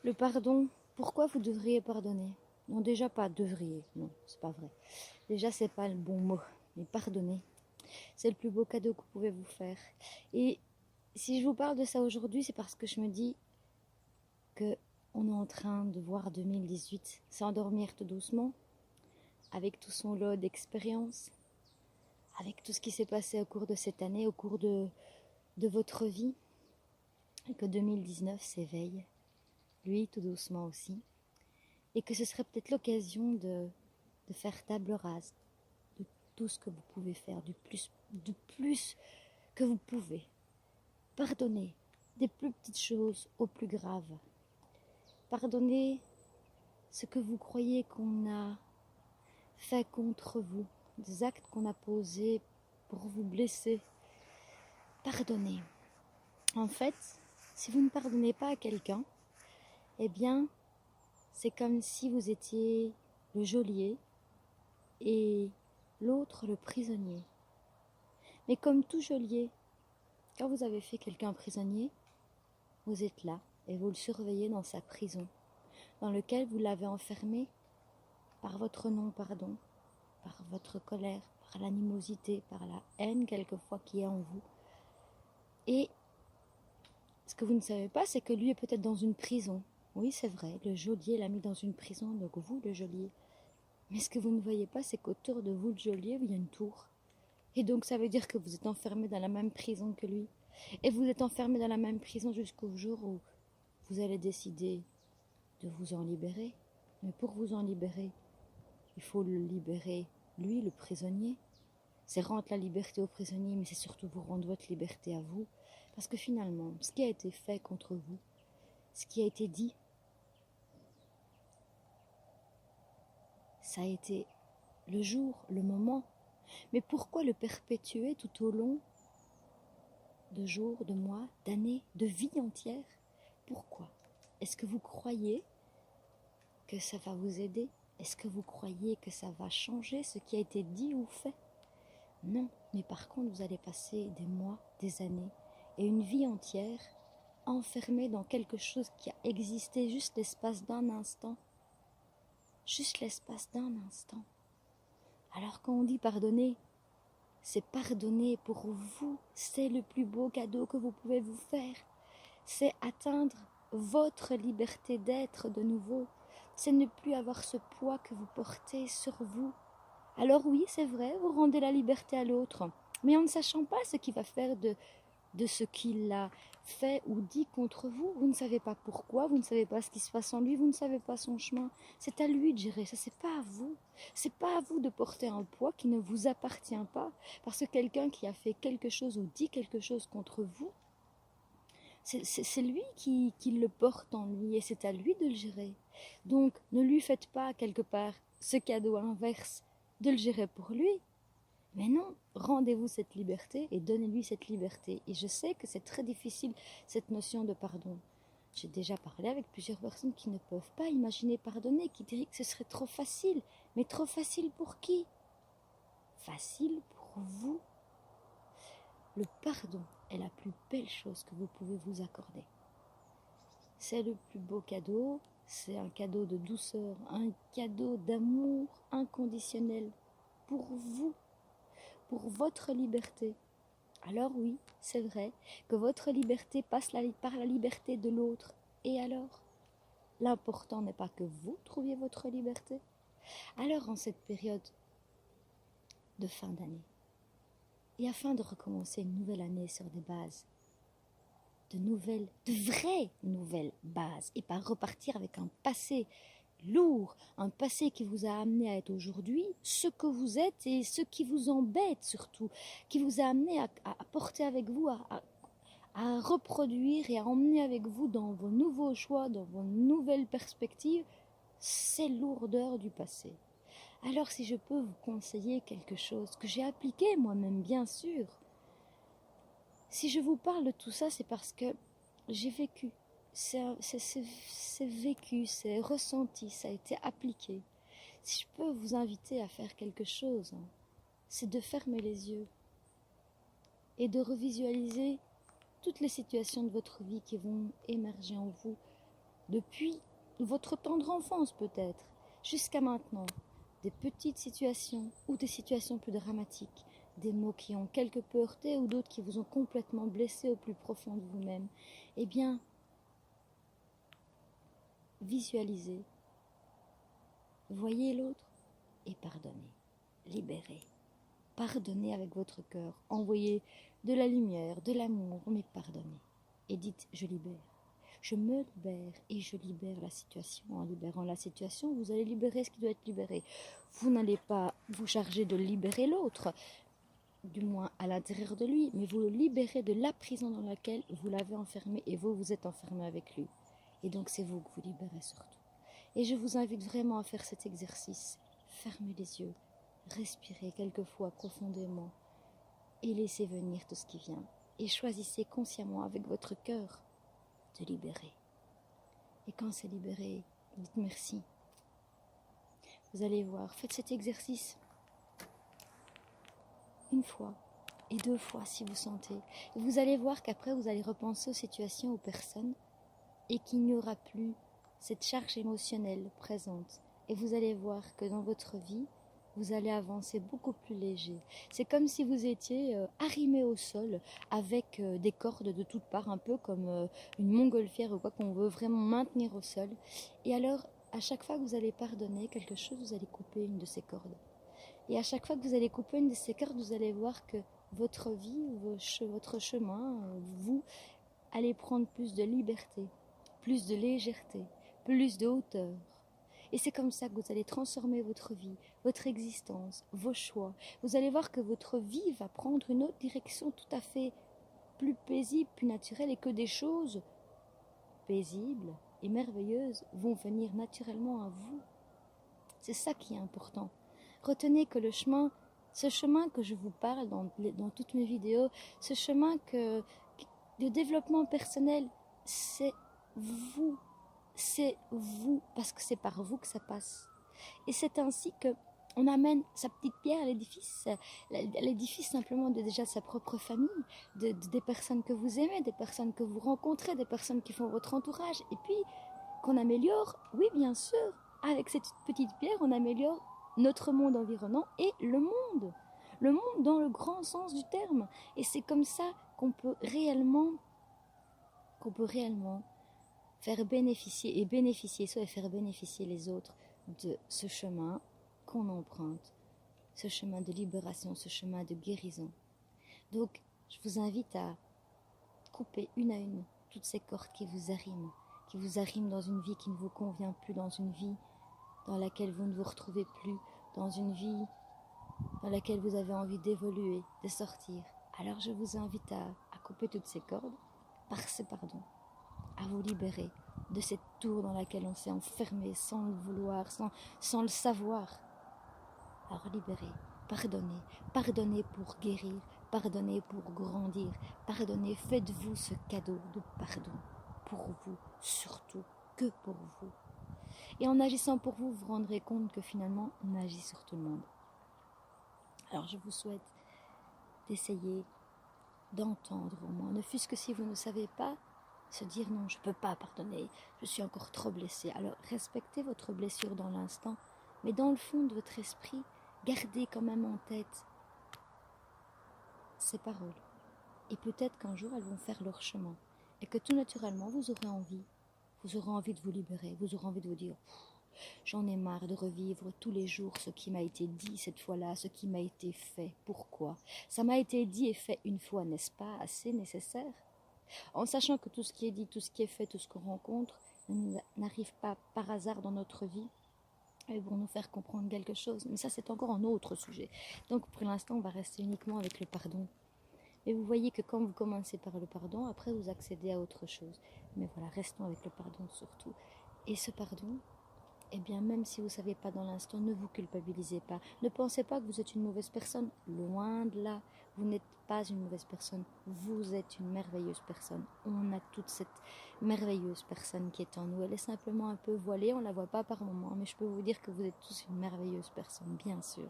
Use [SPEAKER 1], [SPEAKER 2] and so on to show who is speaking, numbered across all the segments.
[SPEAKER 1] Le pardon, pourquoi vous devriez pardonner? Non, déjà pas devriez, non, c'est pas vrai. Déjà, c'est pas le bon mot, mais pardonner, c'est le plus beau cadeau que vous pouvez vous faire. Et si je vous parle de ça aujourd'hui, c'est parce que je me dis que on est en train de voir 2018 s'endormir tout doucement, avec tout son lot d'expériences, avec tout ce qui s'est passé au cours de cette année, au cours de votre vie, et que 2019 s'éveille, lui tout doucement aussi, et que ce serait peut-être l'occasion de faire table rase de tout ce que vous pouvez faire, du plus que vous pouvez. Pardonnez des plus petites choses aux plus graves. Pardonnez ce que vous croyez qu'on a fait contre vous, des actes qu'on a posés pour vous blesser. Pardonnez. En fait, si vous ne pardonnez pas à quelqu'un, eh bien, c'est comme si vous étiez le geôlier et l'autre le prisonnier. Mais comme tout geôlier, quand vous avez fait quelqu'un prisonnier, vous êtes là et vous le surveillez dans sa prison, dans lequel vous l'avez enfermé par votre non-pardon, par votre colère, par l'animosité, par la haine quelquefois qui est en vous. Et ce que vous ne savez pas, c'est que lui est peut-être dans une prison. Oui, c'est vrai, le geôlier l'a mis dans une prison, donc vous, le geôlier. Mais ce que vous ne voyez pas, c'est qu'autour de vous, le geôlier, il y a une tour. Et donc ça veut dire que vous êtes enfermé dans la même prison que lui. Et vous êtes enfermé dans la même prison jusqu'au jour où vous allez décider de vous en libérer. Mais pour vous en libérer, il faut le libérer, lui, le prisonnier. C'est rendre la liberté au prisonnier, mais c'est surtout vous rendre votre liberté à vous. Parce que finalement, ce qui a été fait contre vous, ce qui a été dit, ça a été le jour, le moment. Mais pourquoi le perpétuer tout au long de jours, de mois, d'années, de vie entière? Pourquoi? Est-ce que vous croyez que ça va vous aider? Est-ce que vous croyez que ça va changer ce qui a été dit ou fait? Non, mais par contre, vous allez passer des mois, des années et une vie entière enfermée dans quelque chose qui a existé juste l'espace d'un instant. Juste l'espace d'un instant. Alors quand on dit pardonner, c'est pardonner pour vous. C'est le plus beau cadeau que vous pouvez vous faire. C'est atteindre votre liberté d'être de nouveau. C'est ne plus avoir ce poids que vous portez sur vous. Alors oui, c'est vrai, vous rendez la liberté à l'autre, mais en ne sachant pas ce qu'il va faire de ce qu'il a fait ou dit contre vous. Vous ne savez pas pourquoi, vous ne savez pas ce qui se passe en lui, vous ne savez pas son chemin. C'est à lui de gérer ça, c'est pas à vous. C'est pas à vous de porter un poids qui ne vous appartient pas, parce que quelqu'un qui a fait quelque chose ou dit quelque chose contre vous, c'est lui qui le porte en lui et c'est à lui de le gérer. Donc ne lui faites pas quelque part ce cadeau inverse de le gérer pour lui. Mais non, rendez-vous cette liberté et donnez-lui cette liberté. Et je sais que c'est très difficile, cette notion de pardon. J'ai déjà parlé avec plusieurs personnes qui ne peuvent pas imaginer pardonner, qui diraient que ce serait trop facile. Mais trop facile pour qui? Facile pour vous. Le pardon est la plus belle chose que vous pouvez vous accorder. C'est le plus beau cadeau, c'est un cadeau de douceur, un cadeau d'amour inconditionnel pour vous, pour votre liberté. Alors oui, c'est vrai que votre liberté passe par la liberté de l'autre. Et alors, l'important n'est pas que vous trouviez votre liberté. Alors en cette période de fin d'année, et afin de recommencer une nouvelle année sur des bases, de vraies nouvelles bases, et pas repartir avec un passé lourd, un passé qui vous a amené à être aujourd'hui ce que vous êtes et ce qui vous embête surtout, qui vous a amené à porter avec vous, à reproduire et à emmener avec vous dans vos nouveaux choix, dans vos nouvelles perspectives, ces lourdeurs du passé. Alors si je peux vous conseiller quelque chose que j'ai appliqué moi-même, bien sûr, si je vous parle de tout ça, c'est parce que j'ai vécu, c'est vécu, c'est ressenti, ça a été appliqué. Si je peux vous inviter à faire quelque chose, c'est de fermer les yeux et de revisualiser toutes les situations de votre vie qui vont émerger en vous depuis votre tendre enfance peut-être, jusqu'à maintenant, des petites situations ou des situations plus dramatiques, des mots qui ont quelque peu heurté ou d'autres qui vous ont complètement blessé au plus profond de vous-même, eh bien, visualisez, voyez l'autre et pardonnez, libérez. Pardonnez avec votre cœur, envoyez de la lumière, de l'amour, mais pardonnez. Et dites, je libère. Je me libère et je libère la situation. En libérant la situation, vous allez libérer ce qui doit être libéré. Vous n'allez pas vous charger de libérer l'autre, du moins à l'intérieur de lui, mais vous le libérez de la prison dans laquelle vous l'avez enfermé et vous, vous êtes enfermé avec lui. Et donc c'est vous que vous libérez surtout. Et je vous invite vraiment à faire cet exercice. Fermez les yeux, respirez quelquefois profondément et laissez venir tout ce qui vient. Et choisissez consciemment avec votre cœur de libérer. Et quand c'est libéré, dites merci. Vous allez voir, faites cet exercice une fois et 2 fois si vous sentez. Et vous allez voir qu'après vous allez repenser aux situations, aux personnes et qu'il n'y aura plus cette charge émotionnelle présente. Et vous allez voir que dans votre vie, vous allez avancer beaucoup plus léger. C'est comme si vous étiez arrimé au sol avec des cordes de toutes parts, un peu comme une montgolfière ou quoi qu'on veut vraiment maintenir au sol. Et alors, à chaque fois que vous allez pardonner quelque chose, vous allez couper une de ces cordes. Et à chaque fois que vous allez couper une de ces cordes, vous allez voir que votre vie, votre chemin, vous allez prendre plus de liberté, plus de légèreté, plus de hauteur. Et c'est comme ça que vous allez transformer votre vie, votre existence, vos choix. Vous allez voir que votre vie va prendre une autre direction tout à fait plus paisible, plus naturelle et que des choses paisibles et merveilleuses vont venir naturellement à vous. C'est ça qui est important. Retenez que ce chemin que je vous parle dans toutes mes vidéos, ce chemin de développement personnel, c'est vous. C'est vous, parce que c'est par vous que ça passe. Et c'est ainsi que on amène sa petite pierre à l'édifice simplement de déjà sa propre famille, des personnes que vous aimez, des personnes que vous rencontrez, des personnes qui font votre entourage, et puis qu'on améliore, oui bien sûr, avec cette petite pierre, on améliore notre monde environnant et le monde dans le grand sens du terme. Et c'est comme ça qu'on peut réellement faire bénéficier soi et faire bénéficier les autres de ce chemin qu'on emprunte, ce chemin de libération, ce chemin de guérison. Donc, je vous invite à couper une à une toutes ces cordes qui vous arriment dans une vie qui ne vous convient plus, dans une vie dans laquelle vous ne vous retrouvez plus, dans une vie dans laquelle vous avez envie d'évoluer, de sortir. Alors je vous invite à couper toutes ces cordes par ce pardon, à vous libérer de cette tour dans laquelle on s'est enfermé sans le vouloir, sans le savoir. Alors libérez, pardonnez pour guérir, pardonnez pour grandir, pardonnez, faites-vous ce cadeau de pardon pour vous, surtout que pour vous. Et en agissant pour vous, vous vous rendrez compte que finalement, on agit sur tout le monde. Alors je vous souhaite d'essayer d'entendre au moins, ne fût-ce que si vous ne savez pas, se dire non, je ne peux pas pardonner, je suis encore trop blessée. Alors respectez votre blessure dans l'instant, mais dans le fond de votre esprit, gardez quand même en tête ces paroles. Et peut-être qu'un jour, elles vont faire leur chemin. Et que tout naturellement, vous aurez envie de vous libérer, vous aurez envie de vous dire j'en ai marre de revivre tous les jours ce qui m'a été dit cette fois-là, ce qui m'a été fait. Pourquoi? Ça m'a été dit et fait une fois, n'est-ce pas assez nécessaire? En sachant que tout ce qui est dit, tout ce qui est fait, tout ce qu'on rencontre n'arrive pas par hasard dans notre vie et pour nous faire comprendre quelque chose. Mais ça, c'est encore un autre sujet. Donc pour l'instant, on va rester uniquement avec le pardon. Et vous voyez que quand vous commencez par le pardon, après vous accédez à autre chose. Mais voilà, restons avec le pardon surtout. Et ce pardon, eh bien, même si vous ne savez pas dans l'instant, ne vous culpabilisez pas. Ne pensez pas que vous êtes une mauvaise personne. Loin de là, vous n'êtes pas une mauvaise personne. Vous êtes une merveilleuse personne. On a toute cette merveilleuse personne qui est en nous. Elle est simplement un peu voilée, on ne la voit pas par moments. Mais je peux vous dire que vous êtes tous une merveilleuse personne, bien sûr.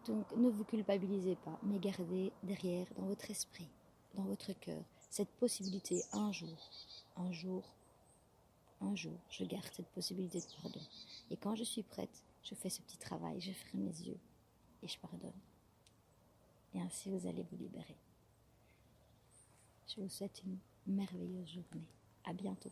[SPEAKER 1] Donc, ne vous culpabilisez pas, mais gardez derrière, dans votre esprit, dans votre cœur, cette possibilité un jour, un jour, je garde cette possibilité de pardon. Et quand je suis prête, je fais ce petit travail, je ferme mes yeux et je pardonne. Et ainsi, vous allez vous libérer. Je vous souhaite une merveilleuse journée. À bientôt.